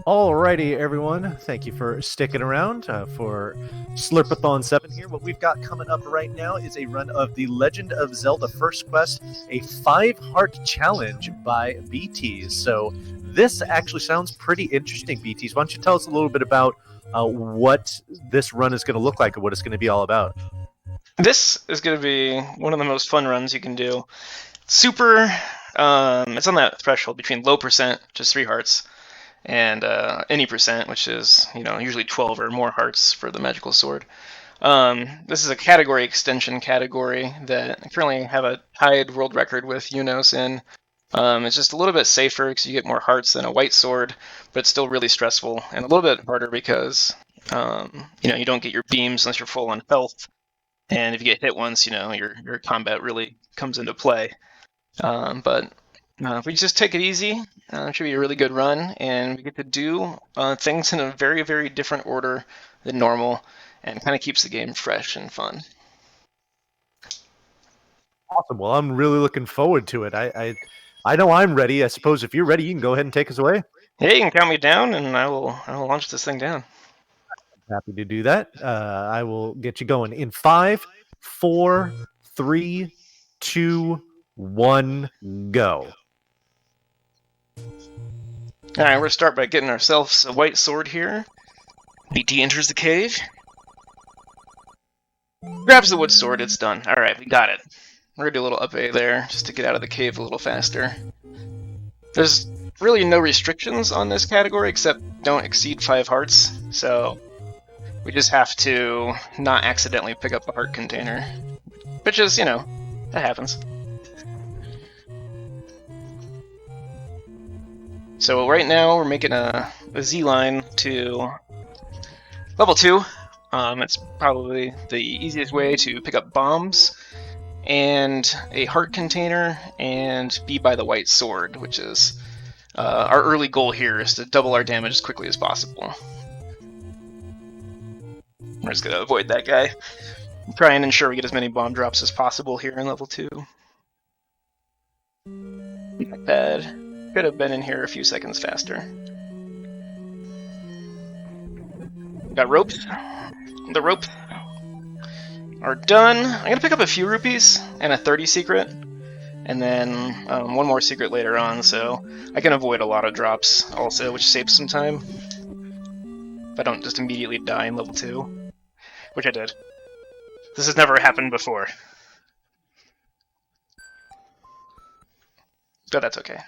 Alrighty, everyone. Thank you for sticking around for Slurpathon 7 here. What we've got coming up right now is a run of The Legend of Zelda First Quest, a 5-heart challenge by beeteas. So this actually sounds pretty interesting, beeteas. Why don't you tell us a little bit about what this run is going to look like and what it's going to be all about? This is going to be one of the most fun runs you can do. Super, it's on that threshold between low percent, which is 3 hearts, and any percent, which is usually 12 or more hearts for the magical sword. This is a category extension category that I currently have a tied world record with Unos in. It's just a little bit safer because you get more hearts than a white sword, but it's still really stressful and a little bit harder because you don't get your beams unless you're full on health. And if you get hit once, your combat really comes into play. But if we just take it easy, it should be a really good run, and we get to do things in a very, very different order than normal, and kind of keeps the game fresh and fun. Awesome. Well, I'm really looking forward to it. I know I'm ready. I suppose if you're ready, you can go ahead and take us away. Hey, you can count me down, and I will launch this thing down. Happy to do that. I will get you going in 5, 4, 3, 2, 1, go. All right, we're gonna start by getting ourselves a white sword here. BT enters the cave, grabs the wood sword. It's done. All right, we got it. We're gonna do a little up A there just to get out of the cave a little faster. There's really no restrictions on this category except don't exceed 5 hearts, so we just have to not accidentally pick up a heart container, which is, that happens. So right now we're making a Z line to level 2. It's probably the easiest way to pick up bombs and a heart container and be by the white sword, which is our early goal here is to double our damage as quickly as possible. We're just going to avoid that guy. Try and ensure we get as many bomb drops as possible here in level 2. Not bad. Could have been in here a few seconds faster. Got ropes. The ropes are done. I'm going to pick up a few rupees and a 30 secret. And then one more secret later on, so I can avoid a lot of drops also, which saves some time. If I don't just immediately die in level 2. Which I did. This has never happened before. But that's okay.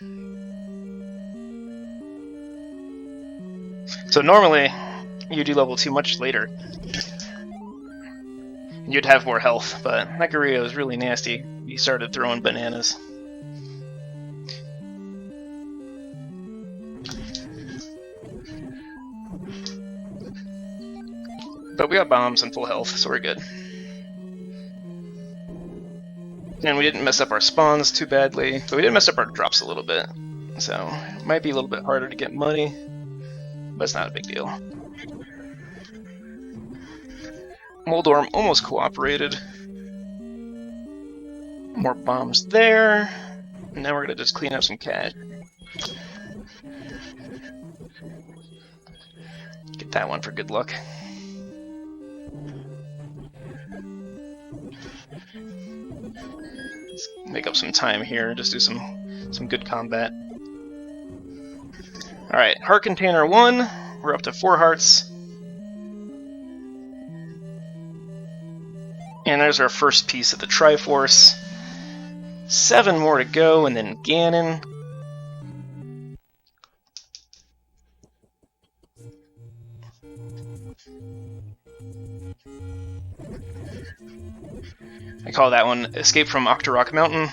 So normally, you do level 2 much later. You'd have more health, but Macario is really nasty. He started throwing bananas. But we got bombs and full health, so we're good. And we didn't mess up our spawns too badly, but we did mess up our drops a little bit. So, it might be a little bit harder to get money, but it's not a big deal. Moldorm almost cooperated. More bombs there. And now we're gonna just clean up some cash. Get that one for good luck. Let's make up some time here, just do some good combat. Alright, heart container 1. We're up to 4 hearts. And there's our first piece of the Triforce. 7 more to go, and then Ganon. I call that one Escape from Octorok Mountain,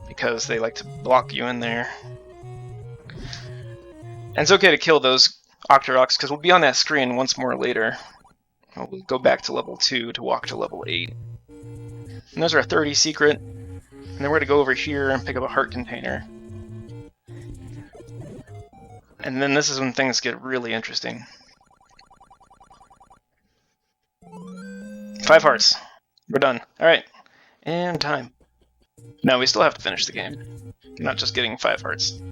because they like to block you in there. And it's okay to kill those Octoroks, because we'll be on that screen once more later. We'll go back to level 2 to walk to level 8. And those are a 30 secret. And then we're going to go over here and pick up a heart container. And then this is when things get really interesting. 5 hearts. We're done. Alright. And time. No, we still have to finish the game. Not just getting 5 hearts.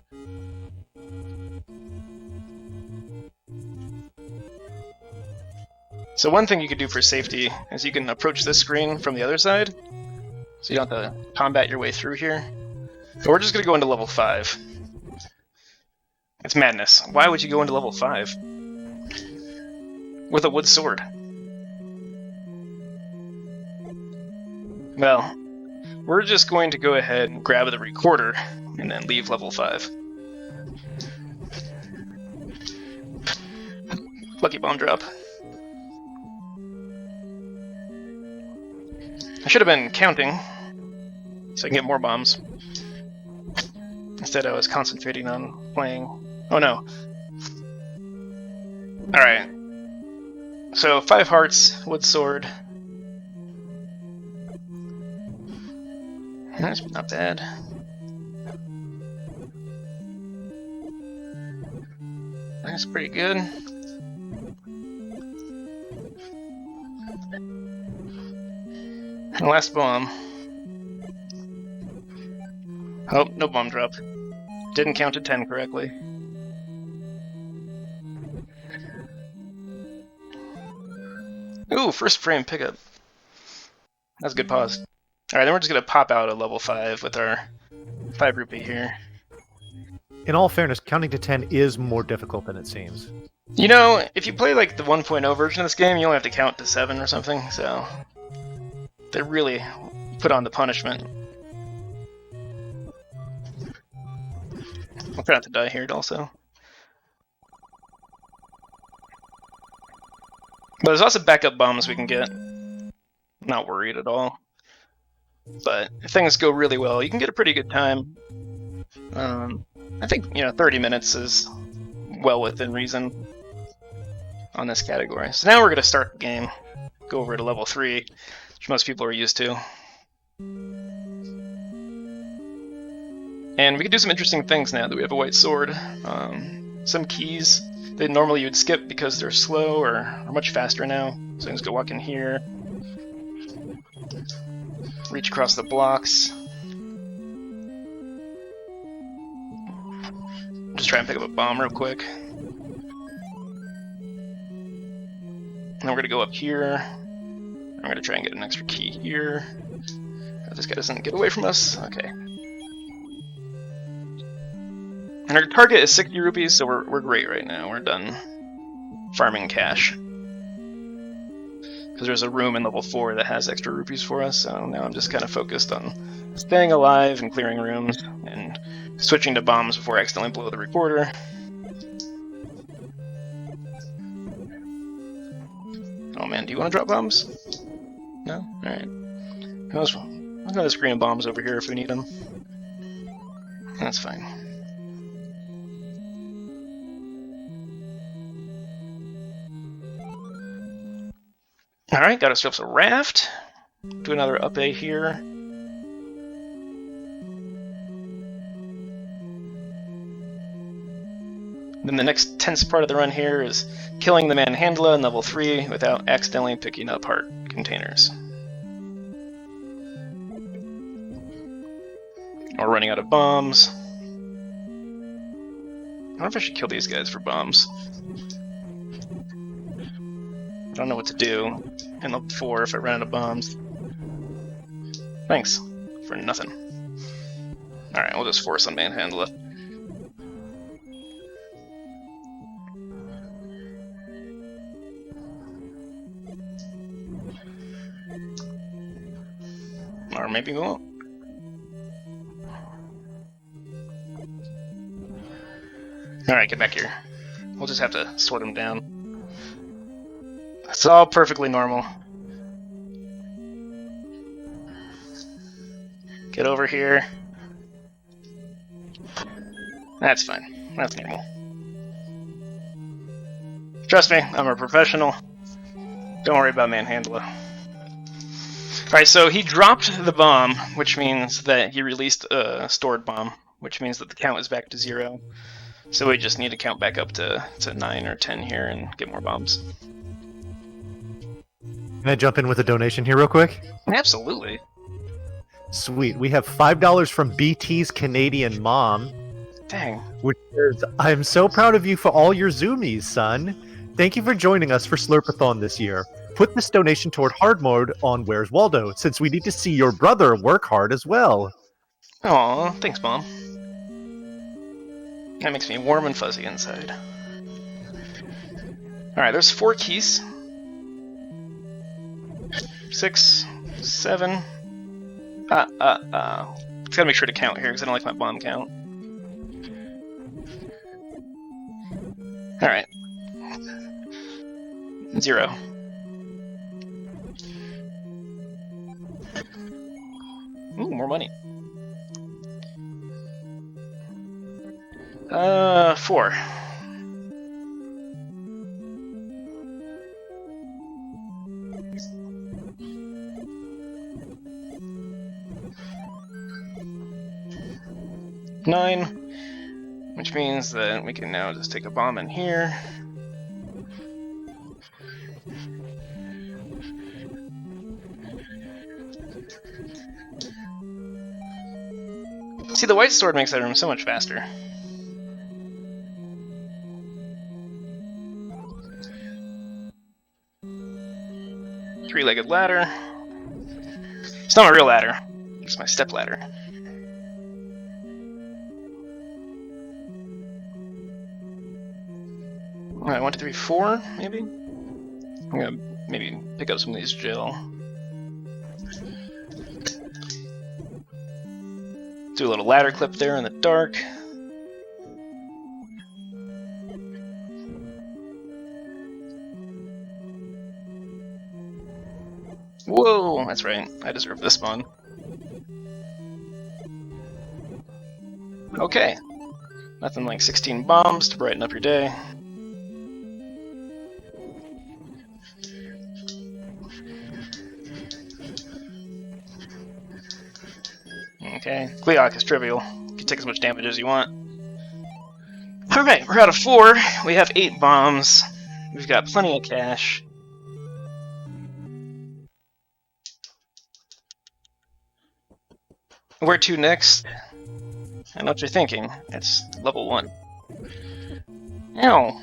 So one thing you could do for safety is you can approach this screen from the other side, so you don't have to combat your way through here. But we're just going to go into level 5. It's madness. Why would you go into level 5? With a wood sword? Well, we're just going to go ahead and grab the recorder and then leave level 5. Lucky bomb drop. I should have been counting so I can get more bombs. Instead I was concentrating on playing. Oh no. Alright. So 5 hearts, wood sword. That's not bad. That's pretty good. And last bomb. Oh, no bomb drop. Didn't count to 10 correctly. Ooh, first frame pickup. That's a good pause. Alright, then we're just going to pop out at level 5 with our 5 rupee here. In all fairness, counting to 10 is more difficult than it seems. You know, if you play like the 1.0 version of this game, you only have to count to 7 or something, so they really put on the punishment. I'll try not to die here also. But there's also backup bombs we can get. Not worried at all. But if things go really well, you can get a pretty good time. I think 30 minutes is well within reason on this category. So now we're going to start the game. Go over to level 3, which most people are used to. And we can do some interesting things now that we have a white sword. Some keys that normally you would skip because they're slow or are much faster now. So I'm just going to walk in here. Reach across the blocks. Just try and pick up a bomb real quick. And then we're going to go up here. I'm going to try and get an extra key here. If this guy doesn't get away from us. Okay. And our target is 60 rupees, so we're great right now. We're done farming cash. Because there's a room in level 4 that has extra rupees for us, so now I'm just kind of focused on staying alive and clearing rooms, and switching to bombs before I accidentally blow the recorder. Oh man, do you want to drop bombs? No? Alright. I'll go to screen of bombs over here if we need them. That's fine. Alright, got ourselves a raft. Do another up A here. Then the next tense part of the run here is killing the manhandler in level 3 without accidentally picking up heart containers. We're running out of bombs. I wonder if I should kill these guys for bombs. I don't know what to do in level 4 if I run out of bombs. Thanks. For nothing. Alright, we'll just force on manhandler. Or maybe we won't. Alright, get back here. We'll just have to sort him down. It's all perfectly normal. Get over here. That's fine. That's normal. Trust me, I'm a professional. Don't worry about manhandler. Alright, so he dropped the bomb, which means that he released a stored bomb, which means that the count is back to 0. So we just need to count back up to 9 or 10 here and get more bombs. Can I jump in with a donation here real quick? Absolutely. Sweet. We have $5 from BT's Canadian Mom. Dang. Which is, I'm so proud of you for all your zoomies, son. Thank you for joining us for Slurpathon this year. Put this donation toward hard mode on Where's Waldo, since we need to see your brother work hard as well. Aw, thanks, Mom. That makes me warm and fuzzy inside. Alright, there's 4 keys. 6, 7. Just gotta make sure to count here, because I don't like my bomb count. Alright. 0. Ooh, more money. 4. $9, which means that we can now just take a bomb in here. See, the white sword makes that room so much faster. Three-legged ladder. It's not my real ladder. It's my step ladder. Alright, 1, 2, 3, 4, maybe? I'm gonna maybe pick up some of these gel. Do a little ladder clip there in the dark. Whoa, that's right. I deserve this one. Okay. Nothing like 16 bombs to brighten up your day. Okay, Gleok is trivial. You can take as much damage as you want. Alright, we're out of 4. We have 8 bombs. We've got plenty of cash. Where to next? I know what you're thinking. It's level 1. Ow!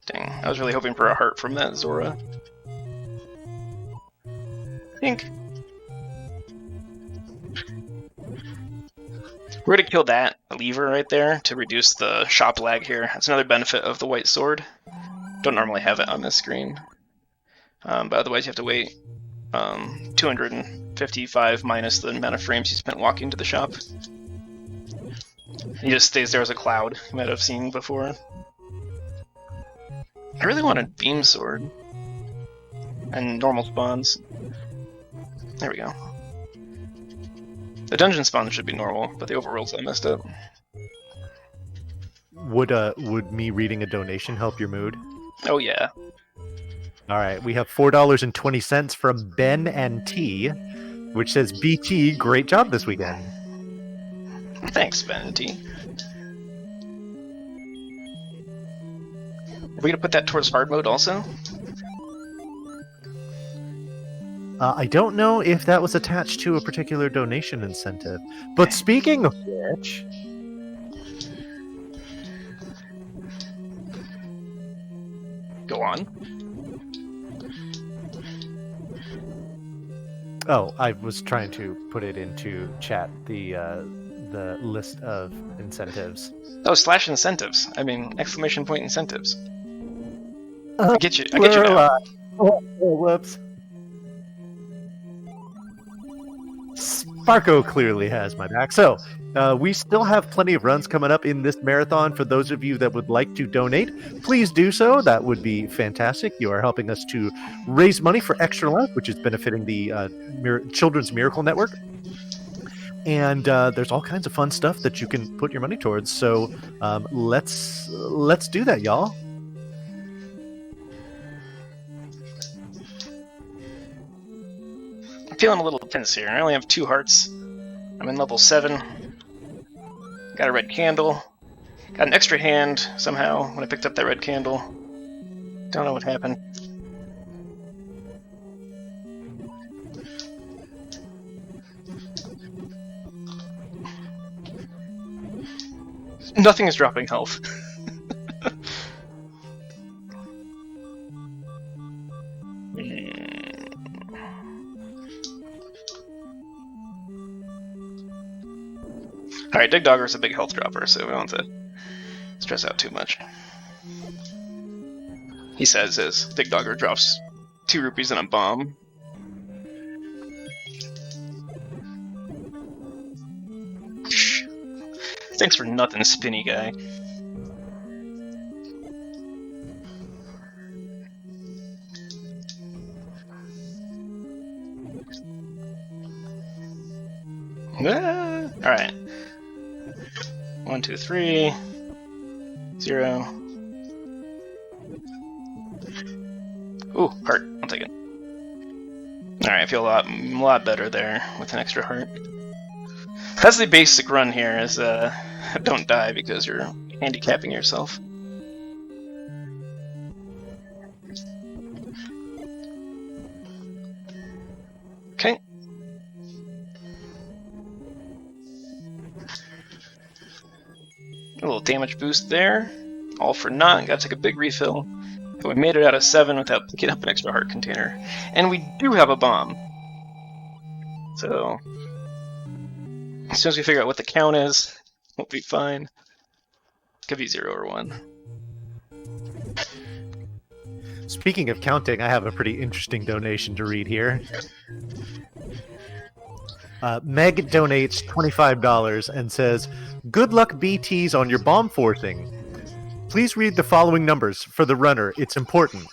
Dang, I was really hoping for a heart from that Zora. Think. We're gonna kill that lever right there to reduce the shop lag here. That's another benefit of the white sword. Don't normally have it on this screen. But otherwise you have to wait 255 minus the amount of frames you spent walking to the shop. He just stays there as a cloud, you might have seen before. I really want a beam sword. And normal spawns. There we go. The dungeon spawns should be normal, but the overworld's all messed up. Would me reading a donation help your mood? Oh yeah. All right, we have $4.20 from Ben and T, which says, BT, great job this weekend. Thanks, Ben and T. Are we gonna put that towards hard mode also? I don't know if that was attached to a particular donation incentive. But speaking of which... Go on. Oh, I was trying to put it into chat, the list of incentives. Oh, slash incentives. I mean, exclamation point incentives. I get you now. Oh, whoops. Sparko clearly has my back. So, we still have plenty of runs coming up in this marathon. For those of you that would like to donate, please do so. That would be fantastic. You are helping us to raise money for Extra Life, which is benefiting the Children's Miracle Network. And there's all kinds of fun stuff that you can put your money towards. So let's do that, y'all. I'm feeling a little tense here. I only have 2 hearts. I'm in level 7. Got a red candle. Got an extra hand somehow when I picked up that red candle. Don't know what happened. Nothing is dropping health. Alright, Dig Dogger is a big health dropper, so we don't have to stress out too much. He says as Dig Dogger drops 2 rupees and a bomb. Thanks for nothing, spinny guy. Alright. 1, 2, 3. 0. Ooh, heart. I'll take it. Alright, I feel a lot better there with an extra heart. That's the basic run here, is don't die because you're handicapping yourself. Okay. A little damage boost there. All for naught. Gotta take a big refill. But we made it out of 7 without picking up an extra heart container. And we do have a bomb. So as soon as we figure out what the count is, we'll be fine. Could be 0 or 1. Speaking of counting, I have a pretty interesting donation to read here. Meg donates $25 and says, "Good luck BTs on your bomb forcing. Please read the following numbers for the runner. It's important.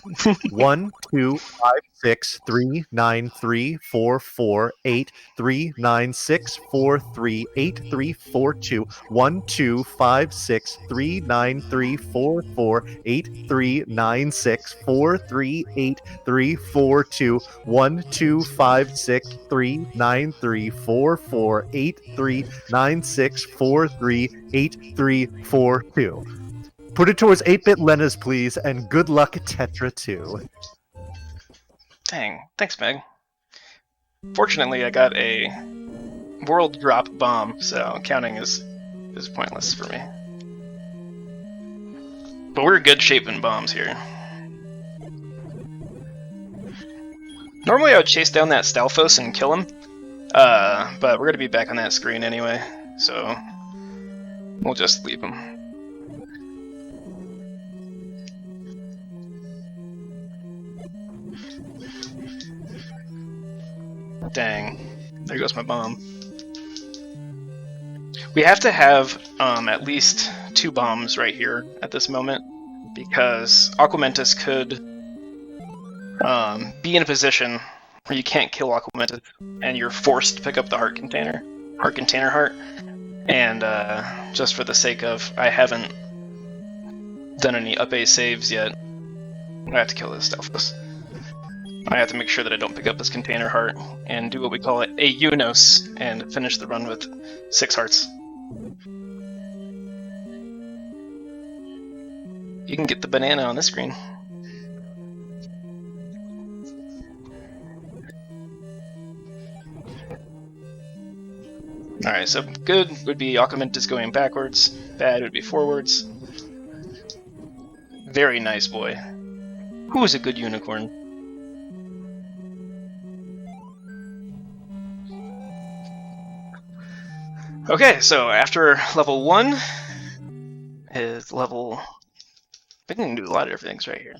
1, 2, 5, 6, 3, 9, 3, 4, 4, 8, 3, 9, 6, 4, 3, 8, 3, 4, 2, 1, 2, 5, 6, 3, 9, 3, 4, 4, 8, 3, 9, 6, 4, 3, 8, 3, 4, 2, 1, 2, 5, 6, 3, 9, 3, 4, 4, 8, 3, 9, 6, 4, 3, 8, 3, 4, 2. Put it towards 8-bit Lenas, please, and good luck, Tetra 2. Dang. Thanks, Meg. Fortunately, I got a world drop bomb, so counting is pointless for me. But we're in good shape in bombs here. Normally I would chase down that Stalfos and kill him, but we're going to be back on that screen anyway, so we'll just leave him. Dang. There goes my bomb. We have to have at least 2 bombs right here at this moment, because Aquamentus could be in a position where you can't kill Aquamentus, and you're forced to pick up the heart container heart. And just for the sake of I haven't done any up A saves yet, I have to kill this Stalfos. I have to make sure that I don't pick up this container heart and do what we call it a Unos and finish the run with 6 hearts. You can get the banana on this screen. Alright, so good would be Aquamentus going backwards, bad would be forwards. Very nice boy. Who is a good unicorn? Okay, so after level 1 is level... We can do a lot of different things right here.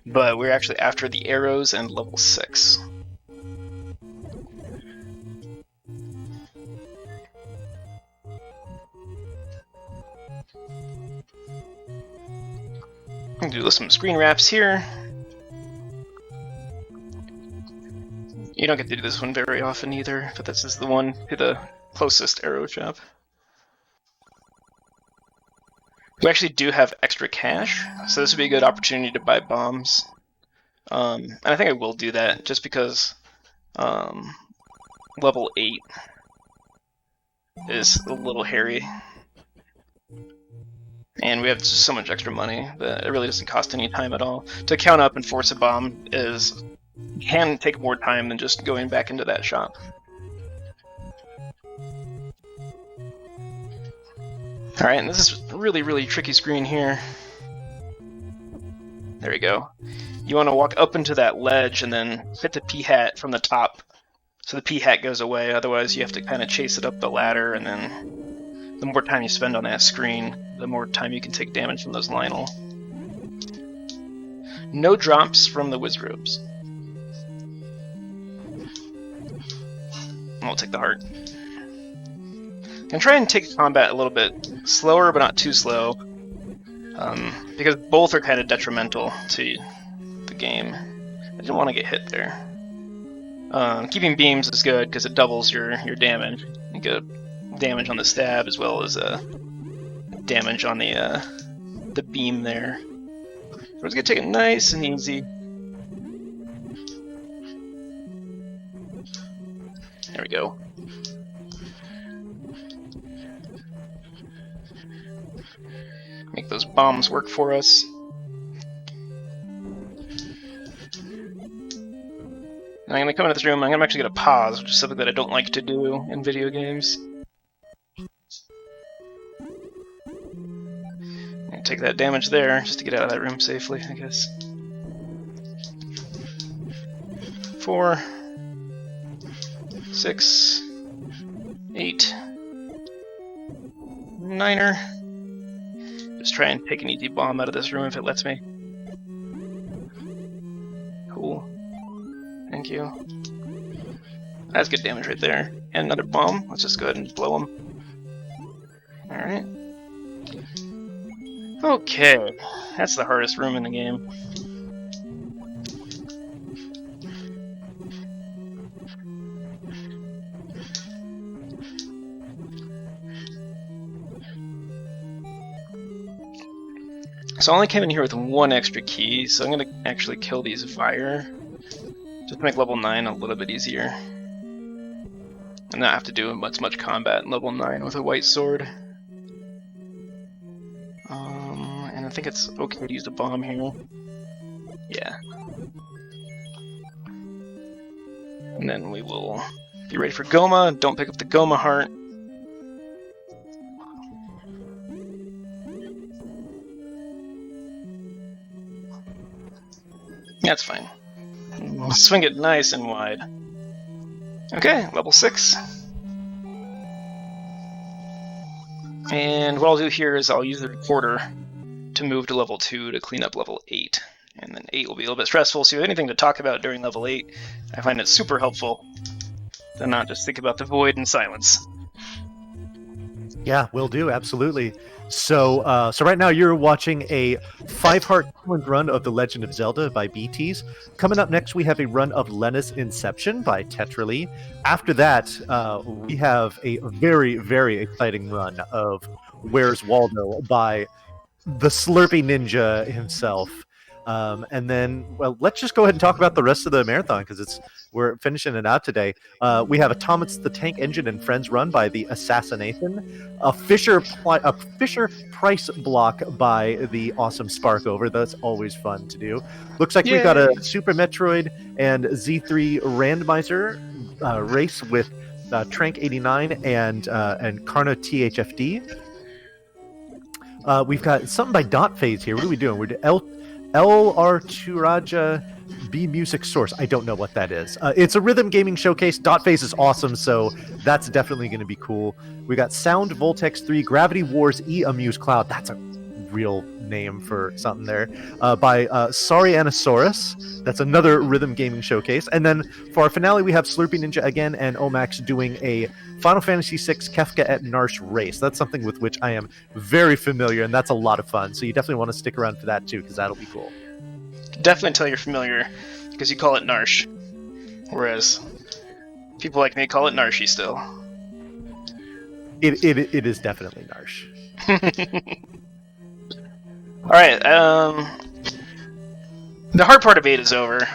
But we're actually after the arrows and level 6. We can do some screen wraps here. You don't get to do this one very often either, but this is the one to the closest arrow shop. We actually do have extra cash, so this would be a good opportunity to buy bombs. And I think I will do that, just because level 8 is a little hairy. And we have just so much extra money that it really doesn't cost any time at all. To count up and force a bomb can take more time than just going back into that shop. Alright, and this is a really tricky screen here. There we go. You want to walk up into that ledge and then hit the P-hat from the top so the P-hat goes away, otherwise you have to kind of chase it up the ladder, and then the more time you spend on that screen, the more time you can take damage from those Lionel. No drops from the Wizrobes. I'll take the heart. I'm gonna try and take combat a little bit slower, but not too slow, because both are kind of detrimental to the game. I didn't want to get hit there. Keeping beams is good because it doubles your damage. You get damage on the stab as well as damage on the beam there. We're just gonna take it nice and easy. There we go. Make those bombs work for us. And I'm going to come into this room, I'm actually going to pause, which is something that I don't like to do in video games. I'm going to take that damage there, just to get out of that room safely, I guess. 4, 6, 8, 9er. Just try and take an easy bomb out of this room if it lets me. Cool. Thank you. That's good damage right there. And another bomb. Let's just go ahead and blow him. Alright. Okay. That's the hardest room in the game. So I only came in here with one extra key, so I'm going to actually kill these VII. Just to make level 9 a little bit easier. And not have to do much combat in level 9 with a white sword. And I think it's okay to use a bomb here. Yeah. And then we will be ready for Goma. Don't pick up the Goma heart. That's fine. We'll swing it nice and wide. Okay, level 6. And what I'll do here is I'll use the recorder to move to level 2 to clean up level 8. And then 8 will be a little bit stressful, so if you have anything to talk about during level 8, I find it super helpful to not just think about the void in silence. Yeah, will do, absolutely. So so right now you're watching a 5-heart challenge run of The Legend of Zelda by beeteas. Coming up next, we have a run of Lena's Inception by Tetrally. After that, we have a very exciting run of Where's Waldo by the Slurpy Ninja himself. And then, well, let's just go ahead and talk about the rest of the marathon because we're finishing it out today. We have a Thomas the Tank Engine and Friends run by the Assassination, a Fisher Price block by the awesome Sparkover. That's always fun to do. Looks like we've got a Super Metroid and Z3 randomizer race with Trank 89 and Carno THFD. We've got something by Dot Phase here. What are we doing? We're doing LR Turaja B Music Source. I don't know what that is. It's a rhythm gaming showcase. Dot Phase is awesome, so that's definitely going to be cool. We got Sound Voltex 3, Gravity Wars E Amuse Cloud. That's a real name for something there. By Sorry Anasaurus. That's another rhythm gaming showcase. And then for our finale, we have Slurpy Ninja again and Omax doing a Final Fantasy VI Kefka at Narsh race. That's something with which I am very familiar, and that's a lot of fun. So you definitely want to stick around for that too, because that'll be cool. Definitely tell you're familiar, because you call it Narsh, whereas people like me call it Narshy still. It is definitely Narsh. Alright, the hard part of 8 is over.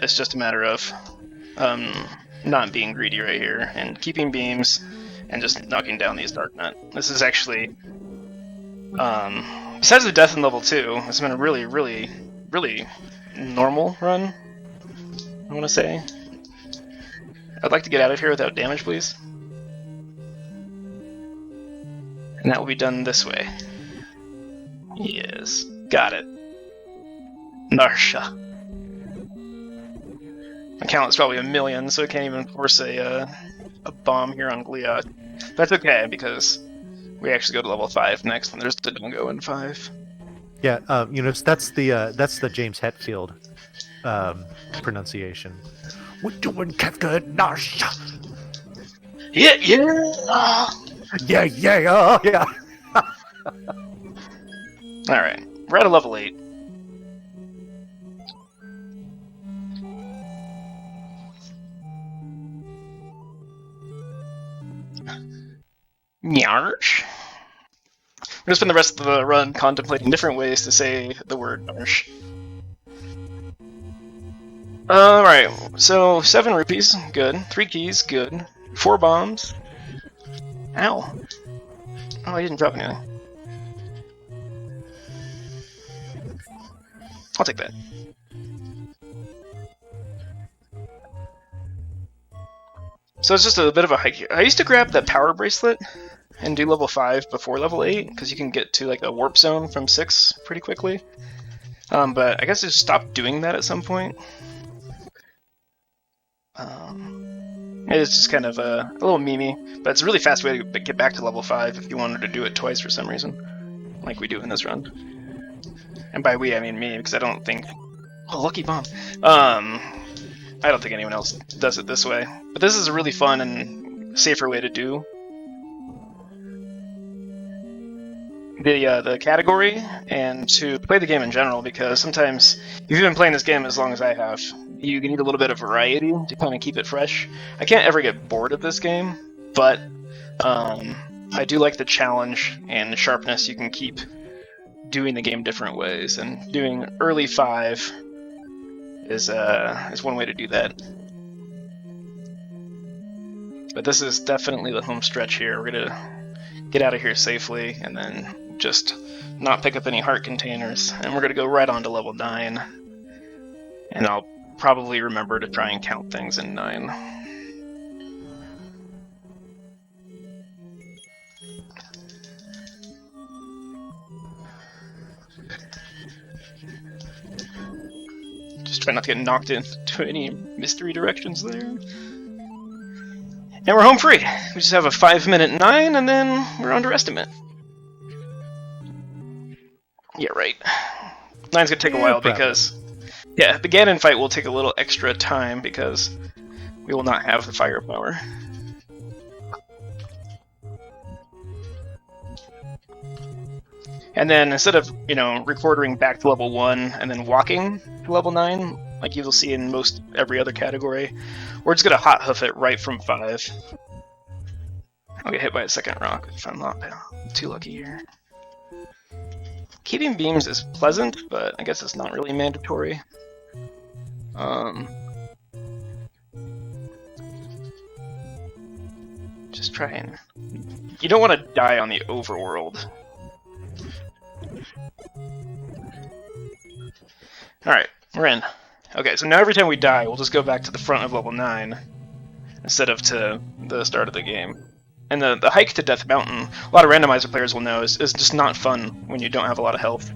It's just a matter of not being greedy right here, and keeping beams, and just knocking down these Dark Nut. This is actually, besides the death in level 2, it's been a really normal run, I want to say. I'd like to get out of here without damage, please. And that will be done this way. Yes, got it. Narsha. My count is probably 1,000,000, so I can't even force a bomb here on Gliad. That's okay, because we actually go to level 5 next, and there's the Dungo in 5. Yeah, that's the James Hetfield pronunciation. We're doing Captain Narsha. Yeah. Yeah. Alright, we're at a level 8. Nyarsh. We're gonna spend the rest of the run contemplating different ways to say the word Narsh. Alright, so 7 rupees, good. 3 keys, good. 4 bombs. Ow. Oh, I didn't drop anything. I'll take that. So it's just a bit of a hike here. I used to grab that power bracelet and do level 5 before level 8, because you can get to like a warp zone from 6 pretty quickly. But I guess I just stopped doing that at some point. It's just kind of a little memey, but it's a really fast way to get back to level 5 if you wanted to do it twice for some reason, like we do in this run. And by we, I mean me, because I don't think... Oh, lucky bomb! I don't think anyone else does it this way. But this is a really fun and safer way to do the category, and to play the game in general, because sometimes, if you've been playing this game as long as I have, you need a little bit of variety to kind of keep it fresh. I can't ever get bored of this game, but I do like the challenge and sharpness. You can keep doing the game different ways, and doing early 5 is one way to do that. But this is definitely the home stretch here. We're gonna get out of here safely, and then just not pick up any heart containers, and we're gonna go right on to level 9. And I'll probably remember to try and count things in 9. Just try not to get knocked into any mystery directions there. And we're home free. We just have a 5-minute 9, and then we're under estimate. Yeah, right. 9's gonna take a while because... Yeah, the Ganon fight will take a little extra time because we will not have the firepower. And then instead of, recording back to level 1 and then walking to level 9, like you'll see in most every other category, we're just gonna hot hoof it right from 5. I'll get hit by a second rock if I'm not too lucky here. Keeping beams is pleasant, but I guess it's not really mandatory. Just try and... You don't want to die on the overworld. Alright, we're in. Okay, so now every time we die, we'll just go back to the front of level 9 instead of to the start of the game. And the hike to Death Mountain, a lot of randomizer players will know, is just not fun when you don't have a lot of health.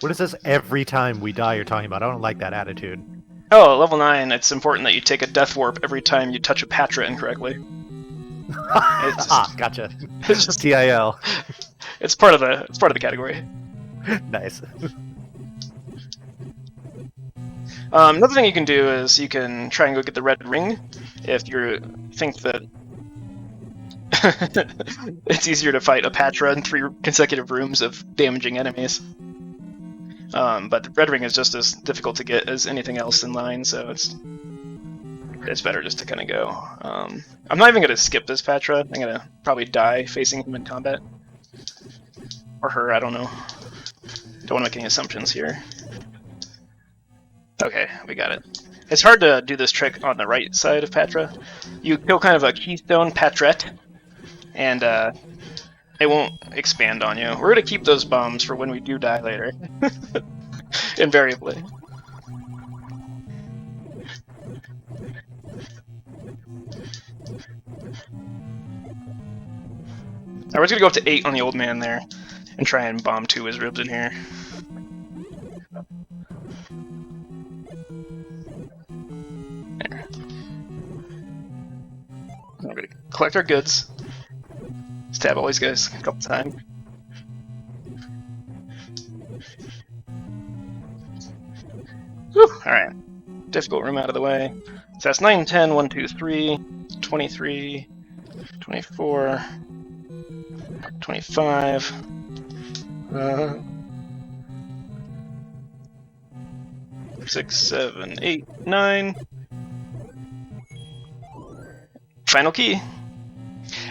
What is this every time we die you're talking about? I don't like that attitude. Oh, level 9, it's important that you take a death warp every time you touch a Patra incorrectly. Gotcha. It's just TIL. It's part of the category. Nice. Another thing you can do is you can try and go get the red ring if you think that it's easier to fight a Patra in 3 consecutive rooms of damaging enemies. But the red ring is just as difficult to get as anything else in line, so it's better just to kind of go. I'm not even going to skip this Patra. I'm going to probably die facing him in combat. Or her, I don't know. Don't want to make any assumptions here. Okay, we got it. It's hard to do this trick on the right side of Patra. You kill kind of a keystone Patrette, and it won't expand on you. We're going to keep those bombs for when we do die later. Invariably. Alright, we're just gonna go up to 8 on the old man there and try and bomb 2 his ribs in here. There. We're gonna collect our goods. Stab all these guys a couple times. Alright. Difficult room out of the way. So that's 9, 10, 1, 2, 3, 23, 24, 25. 6, 7, 8, 9. Final key.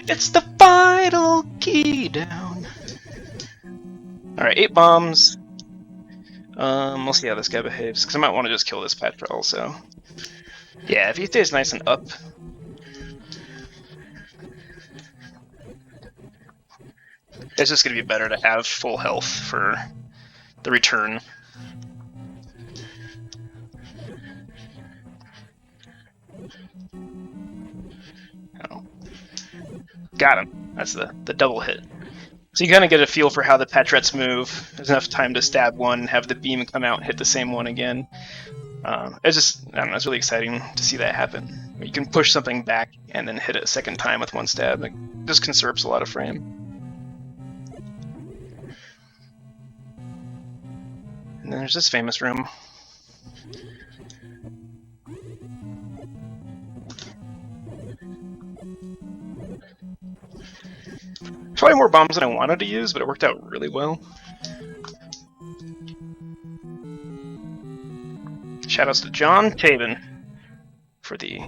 It's the final key down. Alright, 8 bombs. We'll see how this guy behaves, because I might want to just kill this Petra also. Yeah, if he stays nice and up. It's just going to be better to have full health for the return. Oh. Got him. That's the double hit. So you kind of get a feel for how the Petrets move. There's enough time to stab one, have the beam come out and hit the same one again. It's just, I don't know, it's really exciting to see that happen. You can push something back and then hit it a second time with one stab. It just conserves a lot of frame. And then there's this famous room. Probably more bombs than I wanted to use, but it worked out really well. Shoutouts to John Taven for the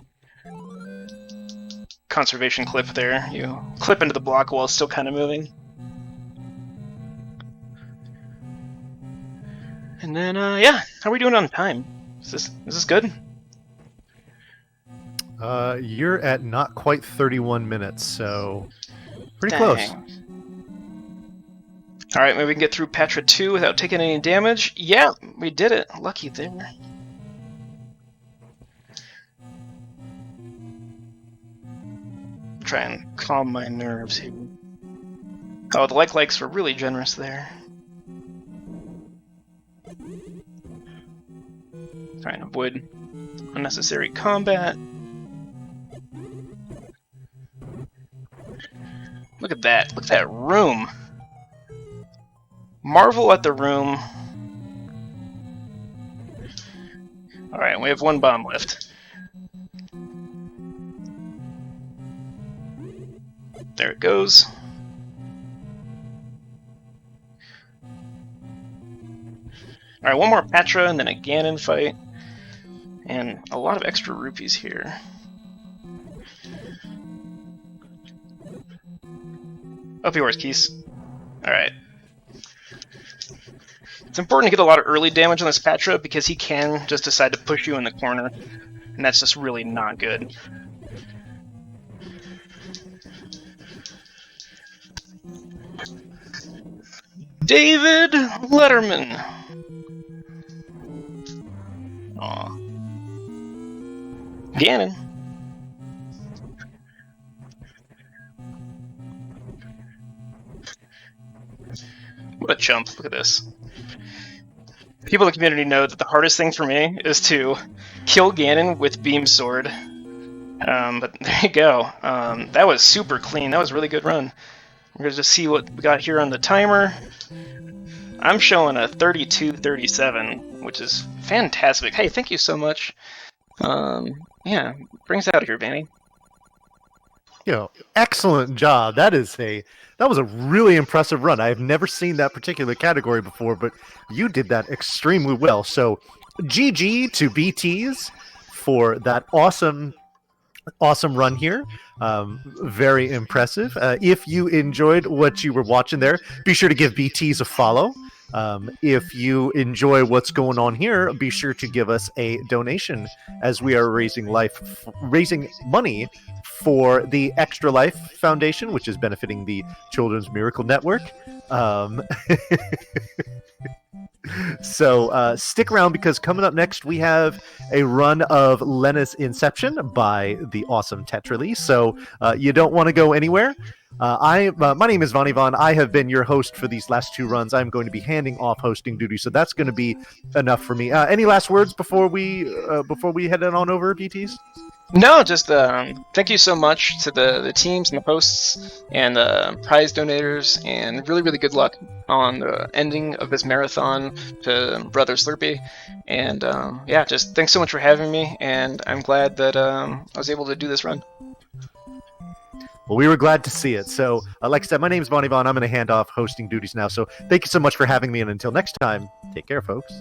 conservation clip there. You clip into the block while it's still kind of moving. And then, yeah, how are we doing on time? Is this good? You're at not quite 31 minutes, so pretty Dang. close. Alright, maybe we can get through Petra 2 without taking any damage. Yeah, we did it. Lucky there. Try and calm my nerves here. Oh, the likes were really generous there. Try and avoid unnecessary combat. Look at that. Look at that room. Marvel at the room. Alright, we have one bomb left. There it goes. Alright, one more Petra and then a Ganon fight. And a lot of extra rupees here. Up yours, Keys. Alright. It's important to get a lot of early damage on this Petra because he can just decide to push you in the corner. And that's just really not good. David Letterman. Aw. Ganon. What a chump. Look at this. People in the community know that the hardest thing for me is to kill Ganon with Beam Sword. But there you go. That was super clean. That was a really good run. We're going to just see what we got here on the timer. I'm showing a 32:37, which is fantastic. Hey, thank you so much. Yeah, bring us out of here, Vanny. Excellent job. That was a really impressive run. I've never seen that particular category before, but you did that extremely well. So, GG to BTs for that awesome run here. Very impressive. If you enjoyed what you were watching there, be sure to give BTs a follow. If you enjoy what's going on here, be sure to give us a donation as we are raising money for the Extra Life Foundation, which is benefiting the Children's Miracle Network. So stick around because coming up next we have a run of Lena's Inception by the awesome Tetrally. So you don't want to go anywhere. My name is Von Yvonne. I have been your host for these last 2 runs. I'm going to be handing off hosting duty, so that's going to be enough for me. Any last words before we head on over, BTs? No, just thank you so much to the teams and the hosts and the prize donators, and really, really good luck on the ending of this marathon to Brother Slurpee. And yeah, just thanks so much for having me, and I'm glad that I was able to do this run. Well, we were glad to see it. So, like I said, my name is Bonnie Vaughn. I'm going to hand off hosting duties now. So, thank you so much for having me, and until next time, take care, folks.